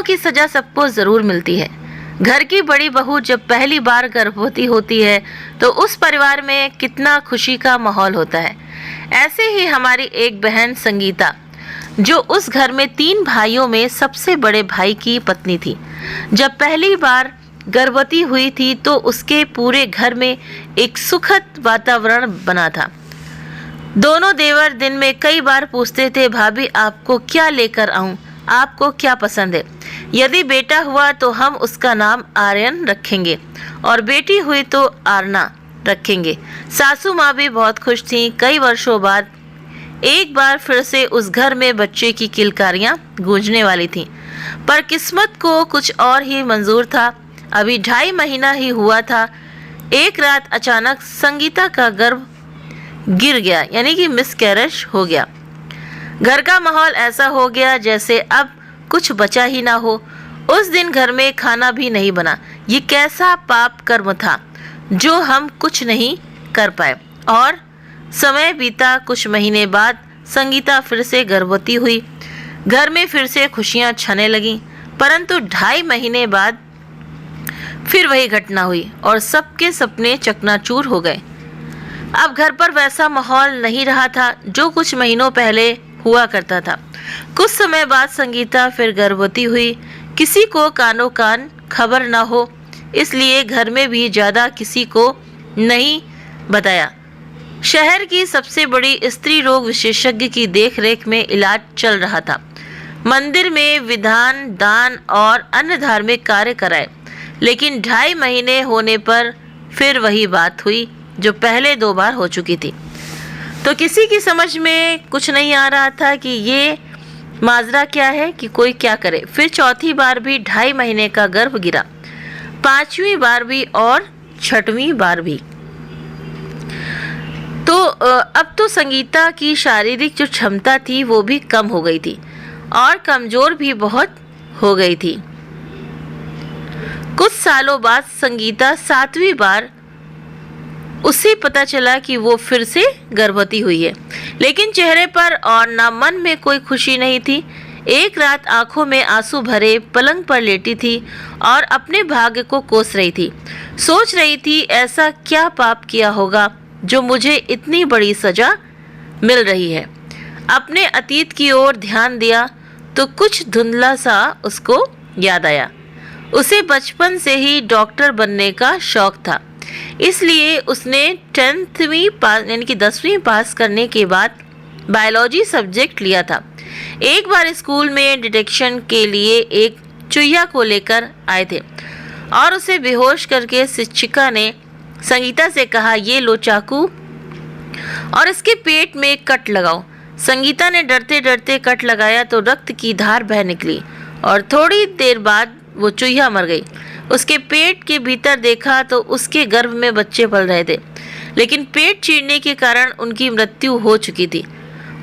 कर्मों की सजा सबको जरूर मिलती है। घर की बड़ी बहू जब पहली बार गर्भवती होती है तो उस परिवार में कितना खुशी का माहौल होता है। ऐसे ही हमारी एक बहन संगीता, जो उस घर में 3 भाइयों में सबसे बड़े भाई की पत्नी थी, जब पहली बार गर्भवती हुई थी तो उसके पूरे घर में एक सुखद वातावरण बना था। दोनों देवर दिन में कई बार पूछते थे, भाभी आपको क्या लेकर आऊं, आपको क्या पसंद है। यदि बेटा हुआ तो हम उसका नाम आर्यन रखेंगे और बेटी हुई तो आरना रखेंगे। सासू माँ भी बहुत खुश थीं। कई वर्षों बाद एक बार फिर से उस घर में बच्चे की किलकारियां गूंजने वाली थीं, पर किस्मत को कुछ और ही मंजूर था। अभी 2.5 महीना ही हुआ था। एक रात अचानक संगीता का गर्भ गिर गया, यानी कि मिसकैरेज हो गया। घर का माहौल ऐसा हो गया जैसे अब कुछ बचा ही ना हो। उस दिन घर में खाना भी नहीं बना। ये कैसा पाप कर्म था जो हम कुछ नहीं कर पाए। और समय बीता। कुछ महीने बाद संगीता फिर से गर्भवती हुई। घर में फिर से खुशियां छाने लगीं, परंतु 2.5 महीने बाद फिर वही घटना हुई और सबके सपने चकनाचूर हो गए। अब घर पर वैसा माहौल नहीं रहा था जो कुछ महीनों पहले हुआ करता था। कुछ समय बाद संगीता फिर गर्भवती हुई। किसी को कानो कान खबर न हो, इसलिए घर में भी ज़्यादा किसी को नहीं बताया। शहर की सबसे बड़ी स्त्री रोग विशेषज्ञ की देखरेख में इलाज चल रहा था। मंदिर में विधान, दान और अन्य धार्मिक कार्य कराए, लेकिन 2.5 महीने होने पर फिर वही बात हुई जो पहले 2 बार हो चुकी थी। तो किसी की समझ में कुछ नहीं आ रहा था कि ये माजरा क्या है, कि कोई क्या करे। फिर 4थी बार भी 2.5 महीने का गर्भ गिरा, 5वीं बार भी और 6वीं बार भी। तो अब तो संगीता की शारीरिक जो क्षमता थी वो भी कम हो गई थी और कमजोर भी बहुत हो गई थी। कुछ सालों बाद संगीता 7वीं बार उसे पता चला कि वो फिर से गर्भवती हुई है, लेकिन चेहरे पर और ना मन में कोई खुशी नहीं थी। एक रात आंखों में आंसू भरे पलंग पर लेटी थी और अपने भाग्य को कोस रही थी। सोच रही थी, ऐसा क्या पाप किया होगा जो मुझे इतनी बड़ी सजा मिल रही है। अपने अतीत की ओर ध्यान दिया तो कुछ धुंधला सा उसको याद आया। उसे बचपन से ही डॉक्टर बनने का शौक था, इसलिए उसने 10वीं पास यानी कि 10वीं पास करने के बाद बायोलॉजी सब्जेक्ट लिया था। एक बार स्कूल में डिटेक्शन के लिए एक चुहिया को लेकर आए थे और उसे बेहोश करके शिक्षिका ने संगीता से कहा, ये लो चाकू और इसके पेट में कट लगाओ। संगीता ने डरते डरते कट लगाया तो रक्त की धार बह निकली और थोड़ी देर बाद वो चुहिया मर गई। उसके पेट के भीतर देखा तो उसके गर्भ में बच्चे पल रहे थे, लेकिन पेट चीरने के कारण उनकी मृत्यु हो चुकी थी।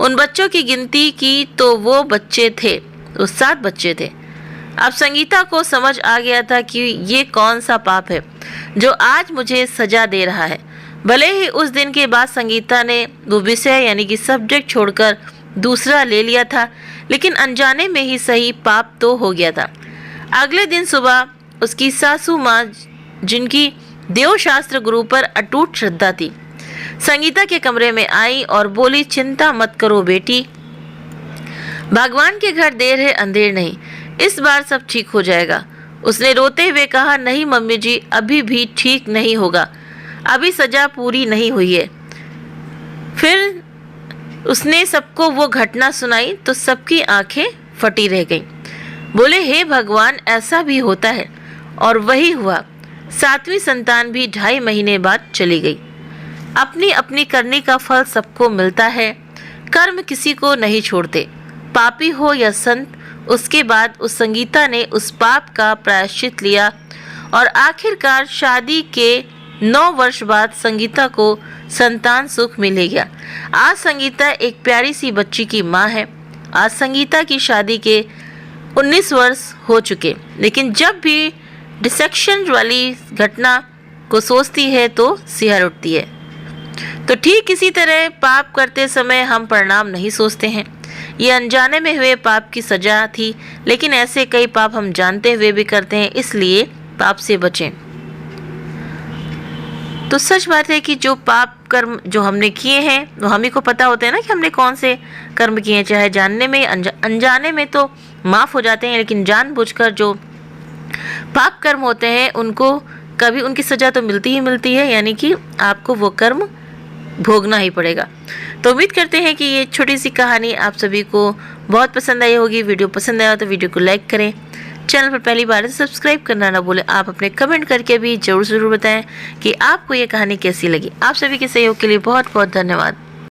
उन बच्चों की गिनती की तो वो 7 बच्चे थे। अब संगीता को समझ आ गया था कि ये कौन सा पाप है जो आज मुझे सजा दे रहा है। भले ही उस दिन के बाद संगीता ने वो विषय यानी कि सब्जेक्ट छोड़कर दूसरा ले लिया था, लेकिन अनजाने में ही सही पाप तो हो गया था। अगले दिन सुबह उसकी सासू माँ, जिनकी देवशास्त्र गुरु पर अटूट श्रद्धा थी, संगीता के कमरे में आई और बोली, चिंता मत करो बेटी, भगवान के घर देर है अंधेर नहीं, इस बार सब ठीक हो जाएगा। उसने रोते हुए कहा, नहीं मम्मी जी, अभी भी ठीक नहीं होगा, अभी सजा पूरी नहीं हुई है। फिर उसने सबको वो घटना सुनाई तो सबकी आंखें फटी रह गईं। बोले, हे भगवान, ऐसा भी होता है। और वही हुआ। 7वीं संतान भी 2.5 महीने बाद चली गई। अपनी अपनी करने का फल सबको मिलता है। कर्म किसी को नहीं छोड़ते, पापी हो या संत। उसके बाद उस संगीता ने उस पाप का प्रायश्चित लिया और आखिरकार शादी के 9 वर्ष बाद संगीता को संतान सुख मिल गया। आज संगीता एक प्यारी सी बच्ची की माँ है। आज संगीता की शादी के 19 वर्ष हो चुके, लेकिन जब भी डिसेक्शन वाली घटना को सोचती है तो सिहर उठती है। तो ठीक इसी तरह पाप करते समय हम परिणाम नहीं सोचते हैं। ये अनजाने में हुए पाप की सजा थी, लेकिन ऐसे कई पाप हम जानते हुए भी करते हैं, इसलिए पाप से बचें। तो सच बात है कि जो पाप कर्म जो हमने किए हैं वो हम ही को पता होते हैं ना कि हमने कौन से कर्म किए हैं, चाहे जानने में अनजाने में तो माफ़ हो जाते हैं, लेकिन जानबूझकर जो पाप कर्म होते हैं उनको कभी उनकी सज़ा तो मिलती ही मिलती है, यानी कि आपको वो कर्म भोगना ही पड़ेगा। तो उम्मीद करते हैं कि ये छोटी सी कहानी आप सभी को बहुत पसंद आई होगी। वीडियो पसंद आया तो वीडियो को लाइक करें, चैनल पर पहली बार सब्सक्राइब करना ना भूलें। आप अपने कमेंट करके भी ज़रूर बताएं कि आपको ये कहानी कैसी लगी। आप सभी के सहयोग के लिए बहुत बहुत धन्यवाद।